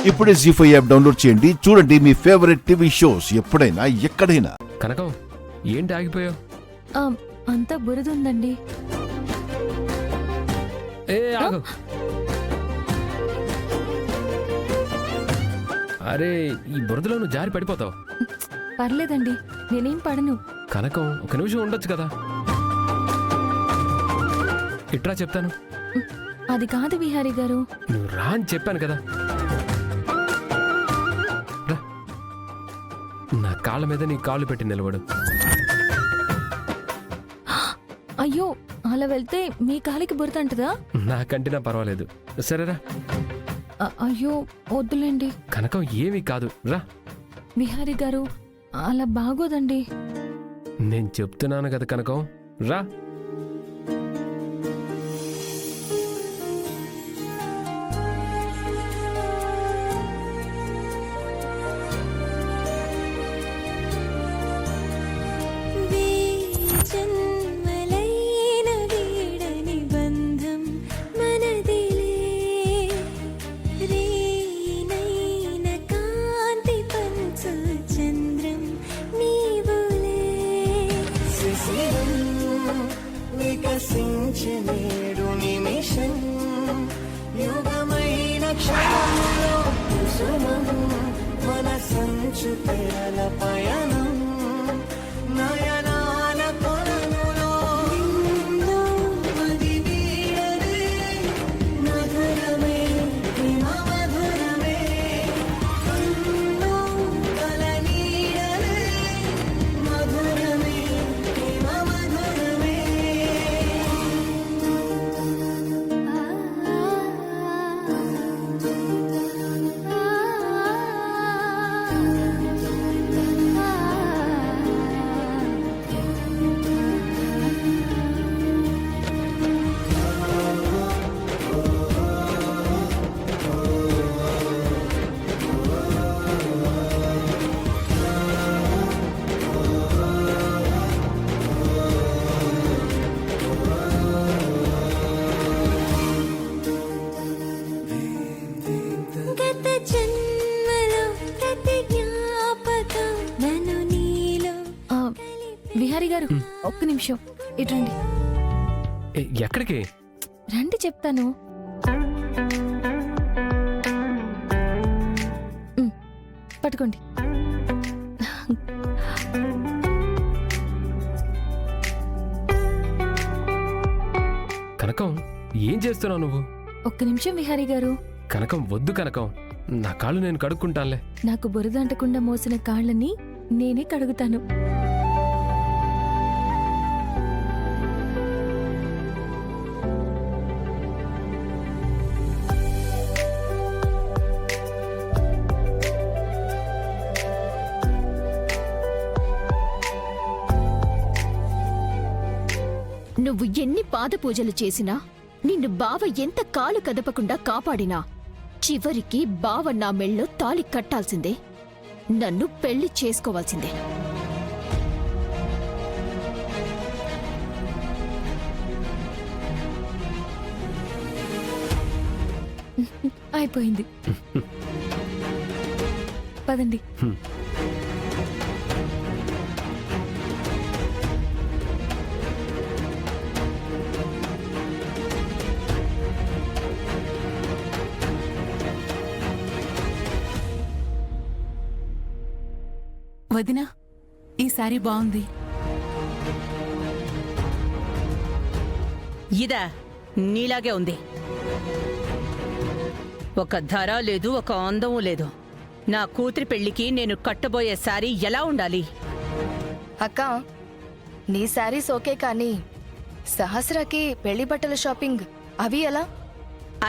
ఇప్పుడే జీ5 app download చేయండి. చూడండి మీ ఫేవరెట్ టీవీ షోస్ ఎప్పుడైనా ఎక్కడైనా. కనకం ఏంటి ఆగిపోయావు? అంతా బురదుందండి. ఏ ఆగు. అరే ఈ బురదలో నువ్వు జారి పడిపోతావు. పర్లేదండి, నేనేం పడను. కనకం ఒక నిమిషం ఉండొచ్చు కదా. ఇట్రా చెప్తాను. అది కాదు విహారీ గారు. నువ్వు రా అని చెప్పాను కదా. రా. నా కాళ్ళ మీద నీ కాళ్ళు పెట్టి నిలబడు. అయ్యో, అలా వెళ్తే మీ కాలికి బురద అంటదా? నాకంటినా పర్వాలేదు, సరేరా. అయ్యో వద్దులేండి. కనకం ఏమీ కాదు, రా. విహారీ గారు అలా బాగోదండి. నేను చెప్తున్నాను కదా కనకం, రా. నేడు నిమిషం యుగమైన క్షణంలో కుసుమం మన సంచు తెరల పయనం నయనాల కొలనులో మది వీడదే మధురమే మధురమే కన్ను కల నీడలే మధురమే మధురమే. విహారీ గారు ఒక్క నిమిషం ఇట్రండి. ఎక్కడికి? రండి చెప్తాను. పట్టుకోండి. కనకం ఏం చేస్తున్నావు నువ్వు? ఒక్క నిమిషం విహారీ గారు. కనకం వద్దు కనకం, నా కాళ్ళు నేను కడుక్కుంటానులే. నాకు బురద అంటకుండా మోసిన కాళ్ళని నేనే కడుగుతాను. నువ్వు ఎన్ని పాద పూజలు చేసినా, నిన్ను బావ ఎంత కాలు కదపకుండా కాపాడినా, చివరికి బావ నా మెళ్ళో తాళి కట్టాల్సిందే, నన్ను పెళ్లి చేసుకోవాల్సిందే. అయిపోయింది. పదండి. వదినా, ఈ సారీ బాగుంది. ఇదా నీలాగే ఉంది. ఒక ధర లేదు, ఒక అందము లేదు. నా కూతురి పెళ్లికి నేను కట్టబోయే శారీ ఎలా ఉండాలి? అక్క, నీ శారీస్ ఓకే, కానీ సహస్రకి పెళ్లి బట్టల షాపింగ్ అవి ఎలా?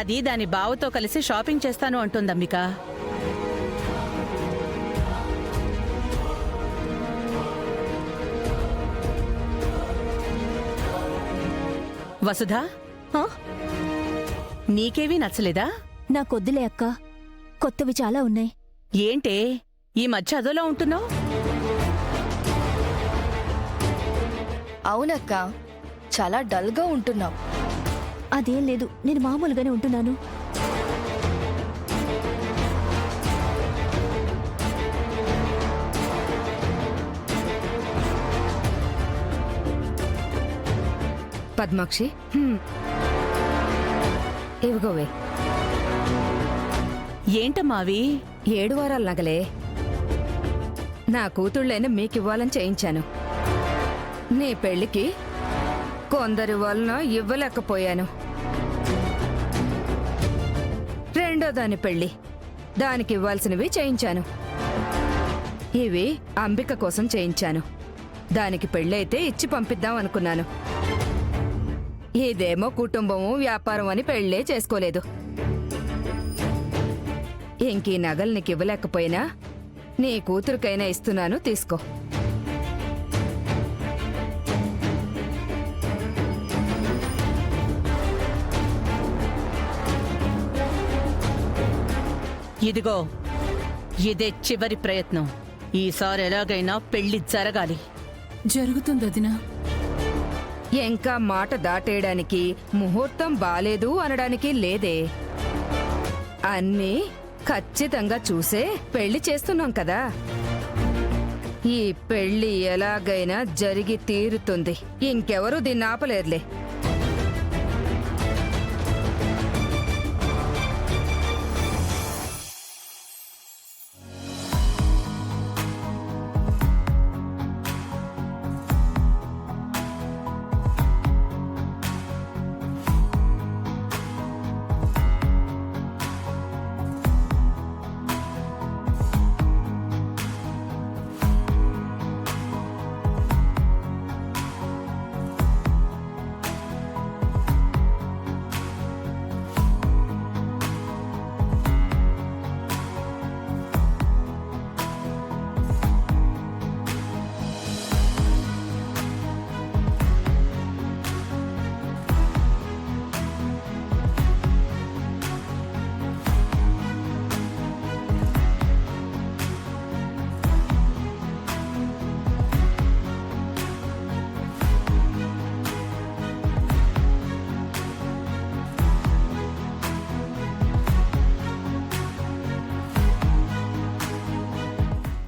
అది దాని బావతో కలిసి షాపింగ్ చేస్తాను అంటుందమ్మిక. వసుధా, నీకేవీ నచ్చలేదా? నాకొద్దులే అక్క, కొత్తవి చాలా ఉన్నాయి. ఏంటే ఈ మధ్య అదోలా ఉంటున్నావు? అవునక్క, చాలా డల్గా ఉంటున్నావు. అదేం లేదు, నేను మామూలుగానే ఉంటున్నాను. పద్మాక్షి ఇవిగోవే ఏంటమ్మా అవి? 7 వారాల నగలే నా కూతుళ్ళైన మీకివ్వాలని చేయించాను. నీ పెళ్లికి కొందరి వలన ఇవ్వలేకపోయాను. రెండో దాని పెళ్లి దానికి ఇవ్వాల్సినవి చేయించాను. ఇవి అంబిక కోసం చేయించాను. దానికి పెళ్ళైతే ఇచ్చి పంపిద్దాం అనుకున్నాను. ఇదేమో కుటుంబము వ్యాపారం అని పెళ్ళే చేసుకోలేదు. ఇంకీ నగలు నీకు ఇవ్వలేకపోయినా నీ కూతురికైనా ఇస్తున్నాను, తీసుకో. ఇదిగో ఇదే చివరి ప్రయత్నం. ఈసారి ఎలాగైనా పెళ్లి జరగాలి. జరుగుతుంది వదినా. ఇంకా మాట దాటేయడానికి ముహూర్తం బాలేదు అనడానికి లేదే. అన్నీ ఖచ్చితంగా చూసే పెళ్లి చేస్తున్నాం కదా. ఈ పెళ్లి ఎలాగైనా జరిగి తీరుతుంది. ఇంకెవరూ దీన్ని ఆపలేరులే.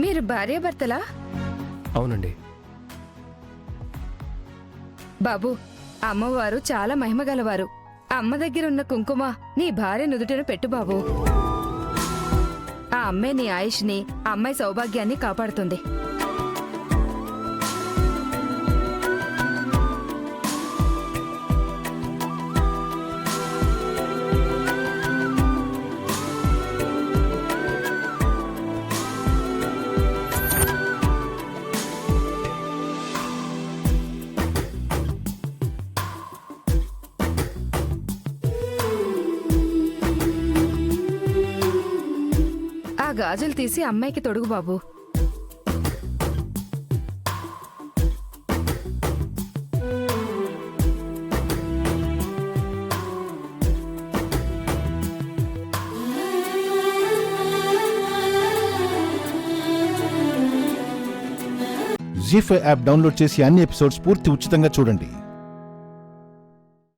మీరు భార్యాభర్తలా? అవునండి. బాబు, అమ్మవారు చాలా మహిమగలవారు. అమ్మ దగ్గరున్న కుంకుమ నీ భార్య నుదుటిన పెట్టు బాబు. ఆ అమ్మే నీ ఆయుష్ని, అమ్మాయి సౌభాగ్యాన్ని కాపాడుతుంది. ఆ గాజులు తీసి అమ్మాయికి తొడుగు బాబు. జీ5 యాప్ డౌన్లోడ్ చేసి అన్ని ఎపిసోడ్స్ పూర్తి ఉచితంగా చూడండి.